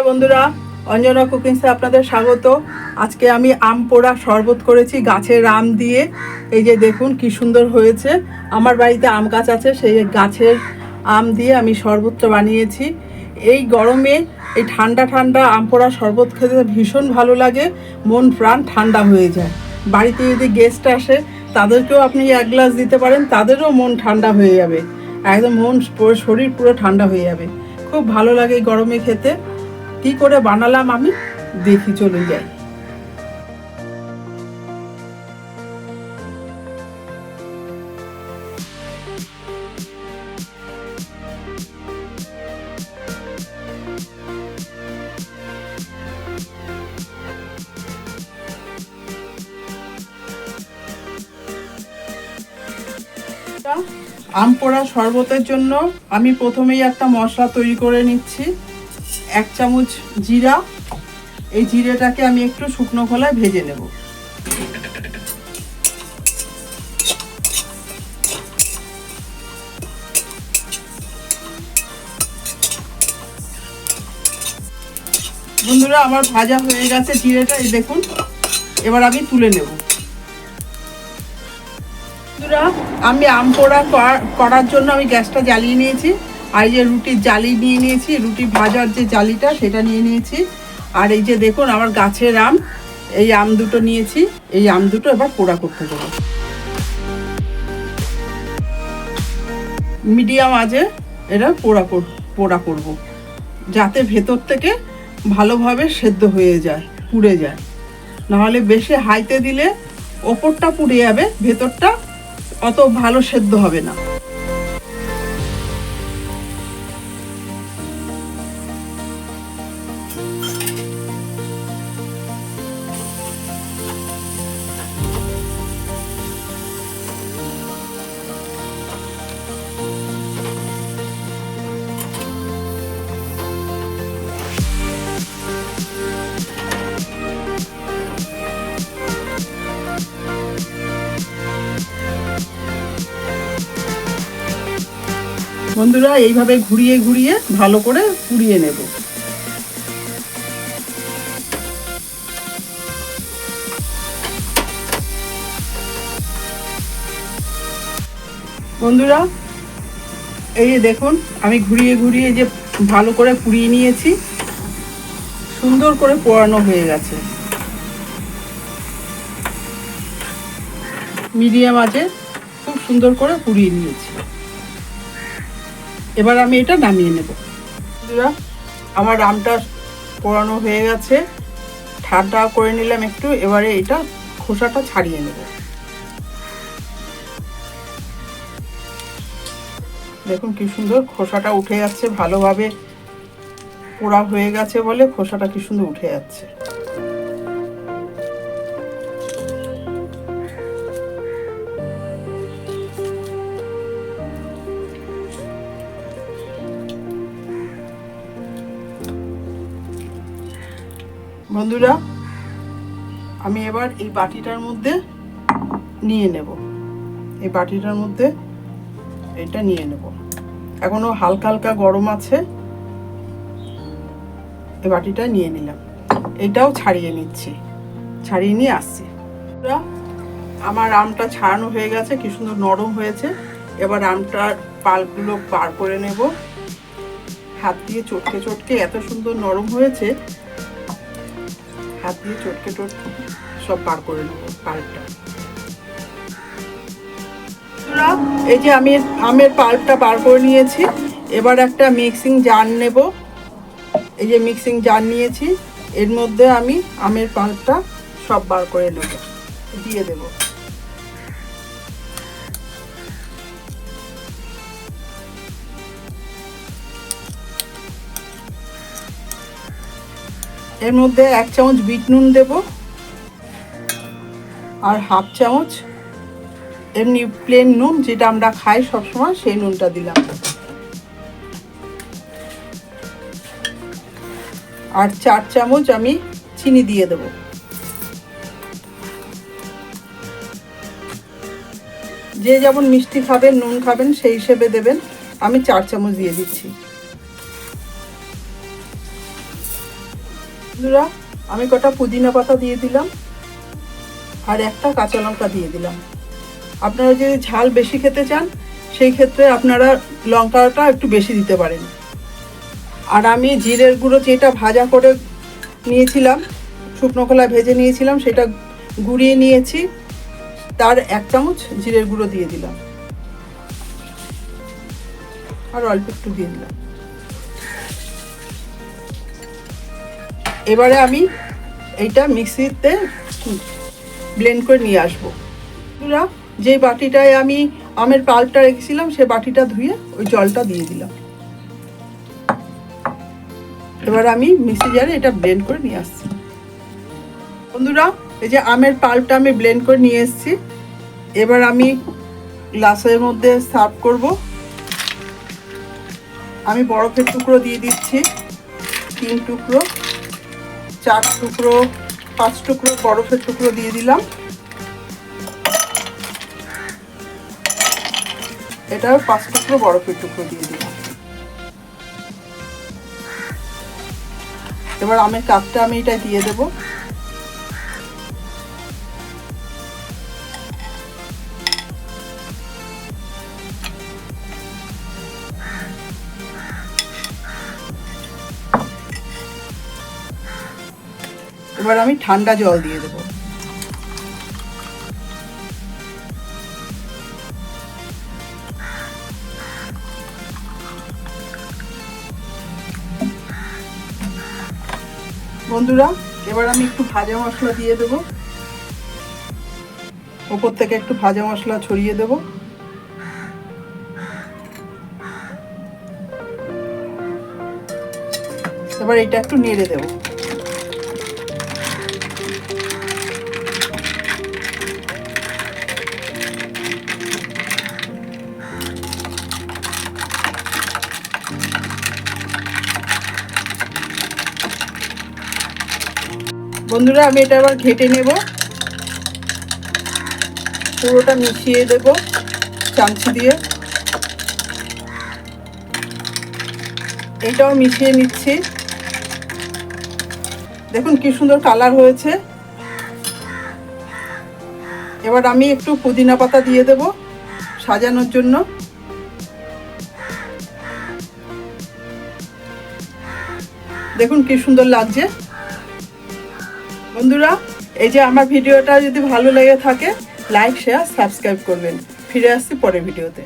নমস্কার বন্ধুরা, অঞ্জনা কুকিংসে আপনাদের স্বাগত। আজকে আমি আম পোড়া শরবত করেছি গাছের আম দিয়ে। এই যে দেখুন কি সুন্দর হয়েছে। আমার বাড়িতে আম গাছ আছে, সেই গাছের আম দিয়ে আমি শরবতটা বানিয়েছি। এই গরমে এই ঠান্ডা ঠান্ডা আম পোড়া শরবত খেতে ভীষণ ভালো লাগে, মন প্রাণ ঠান্ডা হয়ে যায়। বাড়িতে যদি গেস্ট আসে তাদেরকেও আপনি এক গ্লাস দিতে পারেন, তাদেরও মন ঠান্ডা হয়ে যাবে, একদম মন শরীর পুরো ঠান্ডা হয়ে যাবে। খুব ভালো লাগে এই গরমে খেতে। কি করে বানালাম আমি দেখি, চলে যাই। আম পোড়া শরবতের জন্য আমি প্রথমেই একটা মশলা তৈরি করে নিচ্ছি। 1 চামচ জিরা, এই জিরেটাকে আমি একটু শুকনো খোলায় ভেজে নেব। বন্ধুরা, আমার ভাজা হয়ে গেছে জিরেটা, এই দেখুন। এবার আমি তুলে নেব। বন্ধুরা, আমি আম পোড়া করার জন্য আমি গ্যাসটা জ্বালিয়ে নিয়েছি। আর এই যে রুটির জালি নিয়ে নিয়েছি, রুটি ভাজার যে জালিটা সেটা নিয়ে নিয়েছি। আর এই যে দেখুন আমার গাছের আম, এই আম দুটো নিয়েছি। এই আম দুটো এবার পোড়া করতে দেবো। মিডিয়াম আঁচে এটা পোড়া করব, যাতে ভেতর থেকে ভালোভাবে সেদ্ধ হয়ে যায়, পুড়ে যায়। নাহলে বেশি হাইতে দিলে ওপরটা পুড়ে যাবে, ভেতরটা অত ভালো সেদ্ধ হবে না। বন্ধুরা, এইভাবে ঘুরিয়ে ঘুরিয়ে ভালো করে পুড়িয়ে নেব। বন্ধুরা, এই যে দেখুন আমি ঘুরিয়ে ঘুরিয়ে যে ভালো করে পুড়িয়ে নিয়েছি, সুন্দর করে পোড়ানো হয়ে গেছে। মিডিয়াম আঁচে খুব সুন্দর করে পুড়িয়ে নিয়েছি। এবার আমি এটা নামিয়ে নেব। বন্ধুরা, আমার আমটা পোড়ানো হয়ে গেছে, ঠান্ডা করে নিলাম একটু। এবারে এটা খোসাটা ছাড়িয়ে নেব। দেখুন কি সুন্দর খোসাটা উঠে যাচ্ছে, ভালোভাবে পোড়া হয়ে গেছে বলে খোসাটা কি সুন্দর উঠে যাচ্ছে। বন্ধুরা, আমি এবার এই বাটিটার মধ্যে নিয়ে নেব। এই বাটিটার মধ্যে এটা নিয়ে নেব। এখনো হালকা হালকা গরম আছে। এই বাটিটা নিয়ে নিলাম, এটাও ছাড়িয়ে নিচ্ছি, ছাড়িয়ে নিয়ে আসছি। আমার আমটা ছাড়ানো হয়ে গেছে, কি সুন্দর নরম হয়েছে। এবার আমটার পাল্পগুলো বার করে নেব। হাত দিয়ে চটকে চটকে এত সুন্দর নরম হয়েছে, হাত দিয়ে চটকে চটকে সব বার করে নেব পাল্পটা। এই যে আমি আমের পাল্পটা বার করে নিয়েছি। এবার একটা মিক্সিং জার নেব। এই যে মিক্সিং জার নিয়েছি, এর মধ্যে আমি আমের পাল্পটা সব বার করে নেব, দিয়ে দেব। এর মধ্যে 1 চামচ বিট নুন দেব, আর হাফ চামচ এমনি প্লেন নুন, যেটা আমরা খাই সবসময়, সেই নুনটা দিলাম। আর 4 চামচ আমি চিনি দিয়ে দেব। যে যেমন মিষ্টি খাবেন, নুন খাবেন, সেই হিসেবে দেবেন। আমি 4 চামচ দিয়ে দিচ্ছি। বন্ধুরা, আমি কটা পুদিনা পাতা দিয়ে দিলাম আর একটা কাঁচা লঙ্কা দিয়ে দিলাম। আপনারা যদি ঝাল বেশি খেতে চান সেই ক্ষেত্রে আপনারা লঙ্কাটা একটু বেশি দিতে পারেন। আর আমি জিরের গুঁড়ো যেটা ভাজা করে নিয়েছিলাম, শুকনো খোলায় ভেজে নিয়েছিলাম, সেটা গুঁড়িয়ে নিয়েছি, তার 1 চামচ জিরের গুঁড়ো দিয়ে দিলাম আর অল্প একটু দিয়ে দিলাম। এবারে আমি এইটা মিক্সিতে ব্লেন্ড করে নিয়ে আসবো। বন্ধুরা, যে বাটিটায় আমি আমের পাল্পটা রেখেছিলাম সে বাটিটা ধুয়ে ওই জলটা দিয়ে দিলাম। এবার আমি মিক্সি জারে এটা ব্লেন্ড করে নিয়ে আসছি। বন্ধুরা, এই যে আমের পাল্পটা আমি ব্লেন্ড করে নিয়ে এসেছি। এবার আমি গ্লাসের মধ্যে সার্ভ করব। আমি বরফের টুকরো দিয়ে দিচ্ছি, 3 টুকরো, 4 টুকরো, 5 টুকরো বরফের টুকরো দিয়ে দিলাম। এটাও 5 টুকরো বরফের টুকরো দিয়ে দিলাম। এবার আমের কাপটা আমি এটা দিয়ে দেব। এবার আমি ঠান্ডা জল দিয়ে দেব। বন্ধুরা, এবার আমি একটু ভাজা মশলা দিয়ে দেব, উপর থেকে একটু ভাজা মশলা ছড়িয়ে দেব। এবার এটা একটু নেড়ে দেব। বন্ধুরা, আমি এটা আবার ঘেটে নেব, পুরোটা মিশিয়ে দেব চামচি দিয়ে। এটাও মিশিয়ে নিচ্ছি। দেখুন কি সুন্দর কালার হয়েছে। এবার আমি একটু পুদিনা পাতা দিয়ে দেব সাজানোর জন্য। দেখুন কি সুন্দর লাগছে। বন্ধুরা, এই যে আমার ভিডিওটা যদি ভালো লেগে থাকে লাইক, শেয়ার, সাবস্ক্রাইব করবেন। ফিরে আসছি পরের ভিডিওতে।